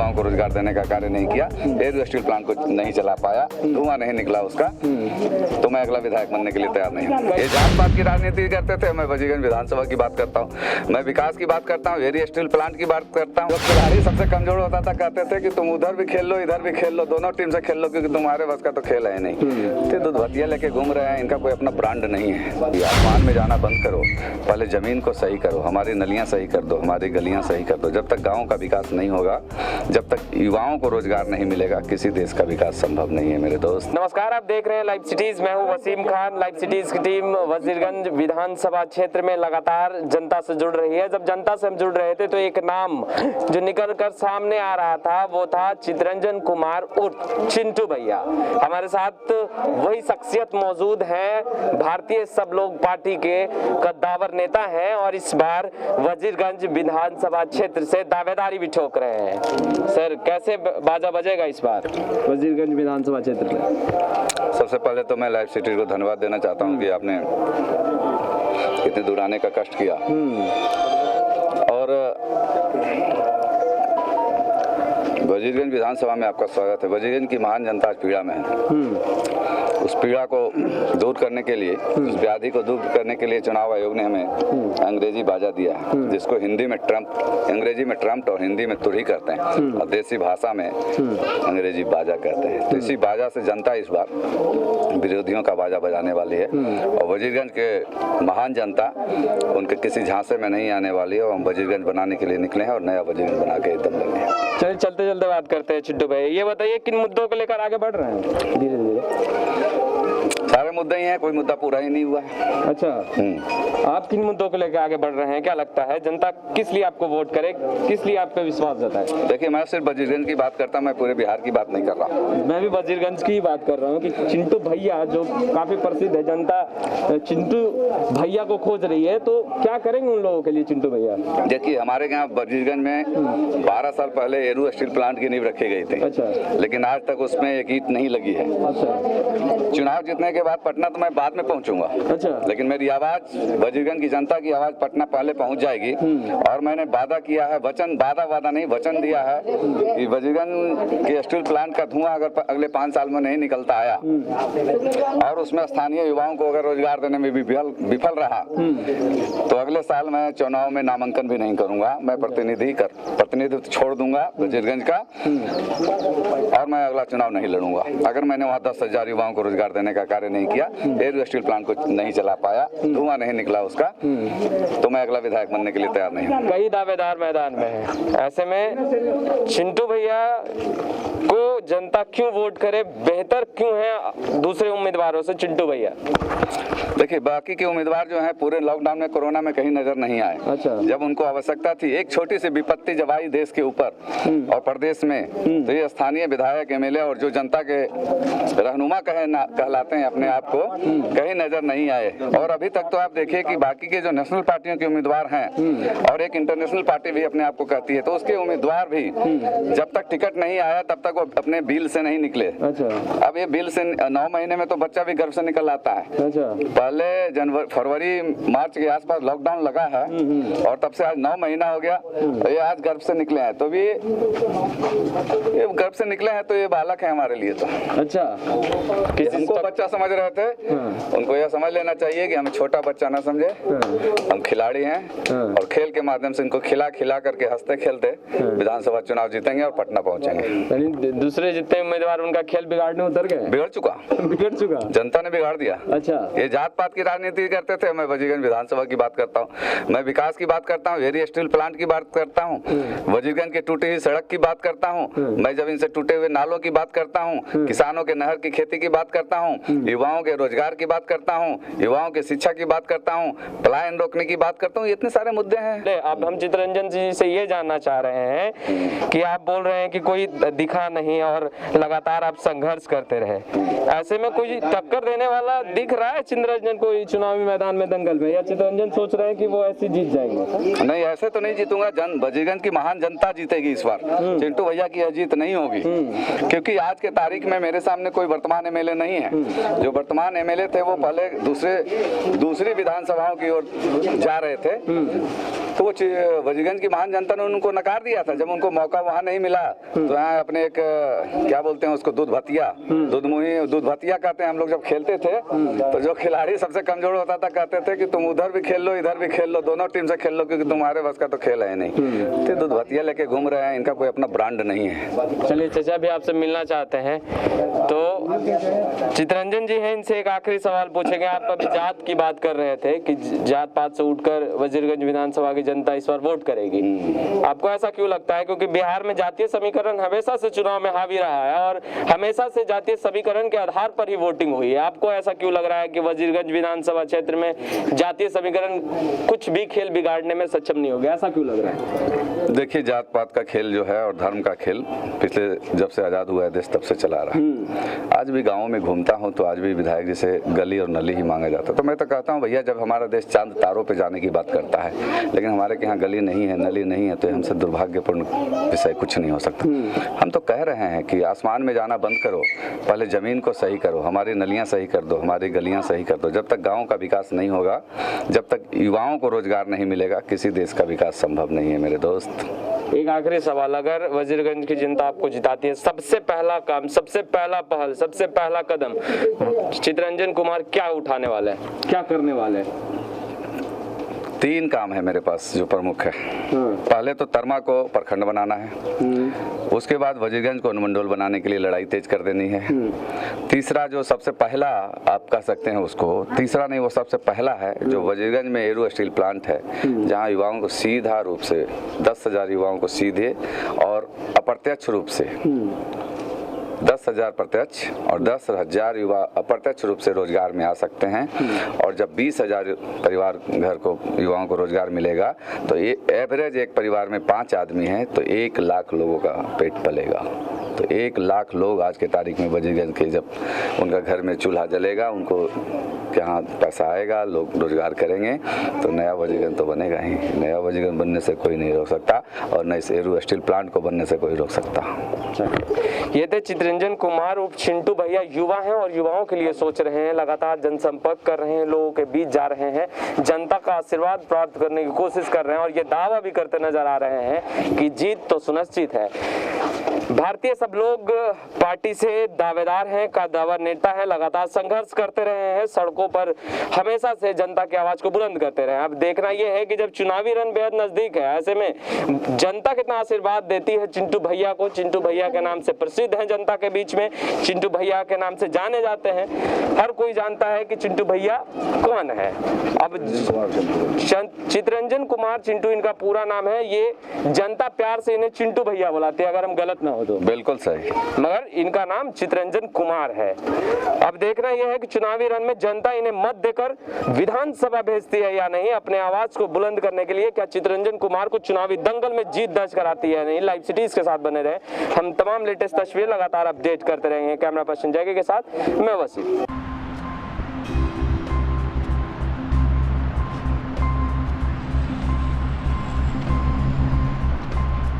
युवाओं को रोजगार देने का कार्य नहीं किया, एयर स्टील प्लांट को नहीं चला पाया, धुआं नहीं निकला उसका, तो मैं अगला विधायक बनने के लिए तैयार नहीं हूँ। ये जात पात की राजनीति करते थे, मैं वजीरगंज विधानसभा की बात करता हूँ, मैं विकास की बात करता हूँ, एयर स्टील प्लांट की बात करता हूँ। खिलाड़ी सबसे कमजोर होता था, कहते थे कि तुम उधर भी खेल लो इधर भी खेल लो, दोनों टीम से खेल लो, क्योंकि तुम्हारे बस का तो खेल है नहीं। दूध भतिया लेके घूम रहे हैं, इनका कोई अपना ब्रांड नहीं है। आसमान में जाना बंद करो, पहले जमीन को सही करो, हमारी नलियां सही कर दो, हमारी गलियां सही कर दो। जब तक गाँव का विकास नहीं होगा, जब तक युवाओं को रोजगार नहीं मिलेगा, किसी देश का विकास संभव नहीं है मेरे दोस्त। नमस्कार, आप देख रहे हैं लाइव सिटीज, मैं हूं वसीम खान। लाइव सिटीज की टीम वजीरगंज विधानसभा क्षेत्र में लगातार जनता से जुड़ रही है। जब जनता से हम जुड़ रहे थे तो एक नाम जो निकल कर सामने आ रहा था वो था चितरंजन कुमार उर्फ चिंटू भैया। हमारे साथ वही शख्सियत मौजूद है, भारतीय सब लोग पार्टी के कद्दावर नेता हैं और इस बार वजीरगंज विधानसभा क्षेत्र से दावेदारी भी ठोक रहे हैं। सर, कैसे बाजा बजेगा इस बार वजीरगंज विधानसभा क्षेत्र में? सबसे पहले तो मैं लाइव सिटी को धन्यवाद देना चाहता हूं कि आपने इतने दूर आने का कष्ट किया और वजीरगंज विधानसभा में आपका स्वागत है। वजीरगंज की महान जनता आज पीड़ा में है। उस पीड़ा को दूर करने के लिए, उस व्याधि को दूर करने के लिए चुनाव आयोग ने हमें अंग्रेजी बाजा दिया है, जिसको हिंदी में ट्रम्प, अंग्रेजी में ट्रम्प और हिंदी में तुरही कहते हैं और देसी भाषा में अंग्रेजी बाजा कहते हैं। तो इसी बाजा से जनता इस बार विरोधियों का बाजा बजाने वाली है और वजीरगंज के महान जनता उनके किसी झांसे में नहीं आने वाली है और हम वजीरगंज बनाने के लिए निकले हैं और नया वजीरगंज बना के एकदम लगे हैं। चलिए चलते चलते बात करते हैं चिंटू भाई। ये बताइए किन मुद्दों को लेकर आगे बढ़ रहे हैं? धीरे धीरे सारे मुद्दे ही हैं, कोई मुद्दा पूरा ही नहीं हुआ है। अच्छा, आप किन मुद्दों को लेकर आगे बढ़ रहे हैं? क्या लगता है जनता किस लिए आपको वोट करे, किस लिए आप पे विश्वास जताए? देखिए, मैं सिर्फ वजीरगंज की बात करता हूँ, मैं पूरे बिहार की बात नहीं कर रहा हूँ। मैं भी वजीरगंज की बात कर रहा हूँ कि चिंटू भैया जो काफी प्रसिद्ध है, जनता चिंटू भैया को खोज रही है, तो क्या करेंगे उन लोगों के लिए चिंटू भैया? देखिए, हमारे यहाँ वजीरगंज में 12 साल पहले एयर स्टील प्लांट की नींव रखी गई थी। अच्छा। लेकिन आज तक उसमें एक ईंट नहीं लगी है। अच्छा। चुनाव जीतने के बाद पटना तो मैं बाद में पहुंचूंगा। अच्छा। लेकिन मेरी आवाज, वजीरगंज की जनता की आवाज पटना पहले पहुंच जाएगी और मैंने वादा किया है, वादा नहीं वचन दिया है कि वजीरगंज के स्टील प्लांट का धुआं अगर अगले 5 साल में नहीं निकलता आया और उसमें स्थानीय युवाओं को अगर रोजगार देने में भी विफल रहा तो अगले साल मैं चुनाव में नामांकन भी नहीं करूंगा। मैं प्रतिनिधित्व छोड़ दूंगा वजीरगंज का और मैं अगला चुनाव नहीं लड़ूंगा। अगर मैंने वहाँ 10,000 युवाओं को रोजगार देने का कार्य नहीं किया, एयर स्टील प्लांट को नहीं चला पाया, धुआं नहीं निकला उसका, तो मैं अगला विधायक बनने के लिए तैयार नहीं हूँ। कई दावेदार मैदान में है, ऐसे में चिंटू भैया को जनता क्यों वोट करे, बेहतर क्यों है दूसरे उम्मीदवारों से चिंटू भैया? देखिए, बाकी के उम्मीदवार जो हैं पूरे लॉकडाउन में, कोरोना में कहीं नजर नहीं आए। अच्छा। जब उनको आवश्यकता थी, एक छोटी सी विपत्ति जब आई देश के ऊपर और प्रदेश में, तो ये स्थानीय विधायक, एमएलए और जो जनता के रहनुमा कहलाते हैं अपने आप को, कहीं नजर नहीं आए। और अभी तक तो आप देखिए कि बाकी के जो नेशनल पार्टियों के उम्मीदवार हैं और एक इंटरनेशनल पार्टी भी अपने आप को कहती है, तो उसके उम्मीदवार भी जब तक टिकट नहीं आया तब तक वो अपने बिल से नहीं निकले। अच्छा। अब ये बिल से 9 महीने में तो बच्चा भी गर्भ से निकल आता है। अच्छा। पहले फरवरी मार्च के आसपास लॉकडाउन लगा है और तब से आज 9 महीना हो गया, ये आज गर्भ से निकले हैं, तो भी ये गर्भ से निकले हैं तो ये बालक है हमारे लिए। तो अच्छा, हमको बच्चा समझ रहे थे, उनको यह समझ लेना चाहिए कि हमें छोटा बच्चा ना समझे, हम खिलाड़ी हैं और खेल के माध्यम से इनको खिला करके हंसते खेलते विधानसभा चुनाव जीतेंगे और पटना पहुंचेंगे। दूसरे जितने उम्मीदवार उनका खेल बिगाड़ने उतर गए? बिगड़ चुका, जनता ने बिगाड़ दिया। अच्छा। ये जात पात की राजनीति करते थे, मैं वजीरगंज विधानसभा की बात करता हूँ, मैं विकास की बात करता हूँ, एयर स्टील प्लांट की बात करता हूँ, वजीरगंज की टूटी हुई सड़क की बात करता हूँ, मैं जब इनसे टूटे हुए नालों की बात करता हूँ, किसानों के नहर की खेती की बात करता हूँ, युवाओं के रोजगार की बात करता हूँ, युवाओं के शिक्षा की बात करता हूँ, पलायन रोकने की बात करता हूँ, इतने सारे मुद्दे हैं। अब हम चितरंजन जी से ये जानना चाह रहे हैं कि आप बोल रहे हैं कि कोई दिखा नहीं और लगातार आप संघर्ष करते रहे, ऐसे में कोई टक्कर देने वाला दिख रहा है चितरंजन को चुनावी मैदान में दंगल में, या चितरंजन सोच रहे हैं कि वो ऐसे जीत जाएंगे? नहीं, ऐसे तो नहीं जीतूंगा। वजीरगंज की महान जनता जीतेगी इस बार, चिंटू भैया की यह जीत नहीं होगी, क्योंकि आज के तारीख में मेरे सामने कोई वर्तमान एमएलए नहीं है। जो वर्तमान एमएलए थे वो पहले दूसरी विधानसभाओं की ओर जा रहे थे, तो वो वजीरगंज की महान जनता ने उनको नकार दिया था। जब उनको मौका वहाँ नहीं मिला तो यहाँ अपने एक क्या बोलते हैं उसको, दूध भतिया कहते हैं। हम लोग जब खेलते थे तो जो खिलाड़ी सबसे कमजोर होता था कहते थे कि तुम उधर भी खेल लो इधर भी खेल लो, दोनों टीम से खेल लो, क्योंकि तुम्हारे बस का तो खेल है नहीं। तो दूध भतिया लेके घूम रहे हैं, इनका कोई अपना ब्रांड नहीं है। चलिए चाचा भी आपसे मिलना चाहते हैं, तो चितरंजन जी हैं, इनसे एक आखिरी सवाल पूछेंगे। आप अभी जात की बात कर रहे थे कि जात पात से उठकर वजीरगंज विधानसभा की जनता इस बार वोट करेगी, आपको ऐसा क्यों लगता है? क्योंकि बिहार में जातीय समीकरण हमेशा से चुनाव में हावी रहा है और हमेशा से जातीय समीकरण के आधार पर ही वोटिंग हुई है। आपको ऐसा क्यों लग रहा है कि वजीरगंज विधानसभा क्षेत्र में जातीय समीकरण कुछ भी खेल बिगाड़ने में सक्षम नहीं हो गया, ऐसा क्यों लग रहा है? देखिए, जात पात का खेल जो है और धर्म का खेल पिछले जब से आजाद हुआ है देश तब से चला रहा है। आज भी गाँव में घूमता हूँ तो आज भी विधायक जी से गली और नली ही मांगा जाता है। तो मैं तो कहता हूँ भैया, जब हमारा देश चांद तारों पे जाने की बात करता है लेकिन हमारे के यहाँ गली नहीं है नली नहीं है, तो हमसे दुर्भाग्यपूर्ण विषय कुछ नहीं हो सकता। हम तो कह रहे हैं कि आसमान में जाना बंद करो, पहले जमीन को सही करो, हमारी नलियाँ सही कर दो, हमारी गलियाँ सही कर दो। जब तक गाँव का विकास नहीं होगा, जब तक युवाओं को रोजगार नहीं मिलेगा, किसी देश का विकास संभव नहीं है मेरे दोस्त। एक आखिरी सवाल, अगर वजीरगंज की जनता आपको जिताती है, सबसे पहला काम, सबसे पहला पहल, सबसे पहला कदम चितरंजन कुमार क्या उठाने वाले हैं, क्या करने वाले हैं? 3 काम है मेरे पास जो प्रमुख है। पहले तो तरमा को प्रखंड बनाना है, उसके बाद वजीरगंज को अनुमंडल बनाने के लिए लड़ाई तेज कर देनी है। तीसरा जो सबसे पहला आप कह सकते हैं उसको, तीसरा नहीं वो सबसे पहला है, जो वजीरगंज में एरो स्टील प्लांट है, जहां युवाओं को सीधा रूप से 10,000 युवाओं को सीधे और अप्रत्यक्ष रूप से 10,000 प्रत्यक्ष और 10,000 युवा अप्रत्यक्ष रूप से रोजगार में आ सकते हैं। और जब 20,000 परिवार घर को युवाओं को रोजगार मिलेगा तो ये एवरेज एक परिवार में 5 आदमी हैं तो 1 लाख लोगों का पेट पलेगा। तो 1 लाख लोग आज के तारीख में वजीरगंज के जब उनका घर में चूल्हा जलेगा, उनको यहाँ पैसा आएगा, लोग रोजगार करेंगे, तो नया वजीरगंज तो बनेगा ही। नया वजीरगंज बनने से कोई नहीं रोक सकता और न इस एरो स्टील प्लांट को बनने से कोई रोक सकता। ये थे चितरंजन कुमार उर्फ चिंटू भैया, युवा हैं और युवाओं के लिए सोच रहे हैं, लगातार जनसंपर्क कर रहे हैं, लोगों के बीच जा रहे हैं, जनता का आशीर्वाद प्राप्त करने की कोशिश कर रहे हैं और ये दावा भी करते नजर आ रहे हैं कि जीत तो सुनिश्चित है। भारतीय सब लोग पार्टी से दावेदार हैं, का दावा नेता है, लगातार संघर्ष करते रहे हैं, सड़कों पर हमेशा से जनता की आवाज को बुलंद करते रहे। अब देखना यह है कि जब चुनावी रण बेहद नजदीक है, ऐसे में जनता कितना आशीर्वाद देती है चिंटू भैया को। चिंटू भैया के नाम से प्रसिद्ध है जनता के बीच में, चिंटू भैया के नाम से जाने जाते हैं, हर कोई जानता है कि चिंटू भैया कौन है। अब चितरंजन कुमार चिंटू इनका पूरा नाम है, ये जनता प्यार से इन्हें चिंटू भैया बुलाते हैं, अगर हम गलत ना हो तो। बिल्कुल सही, मगर इनका नाम चितरंजन कुमार है। अब देखना यह है कि चुनावी रण में जनता इन्हें मत देकर विधानसभा भेजती है या नहीं, अपने आवाज को बुलंद करने के लिए क्या चितरंजन कुमार को चुनावी दंगल में जीत दर्ज कराती है नहीं। लाइव सिटीज के साथ बने रहे, हम तमाम लेटेस्ट तस्वीर लगातार अपडेट करते रहेंगे। कैमरा पर्सन जैकी के साथ मैं वसीम।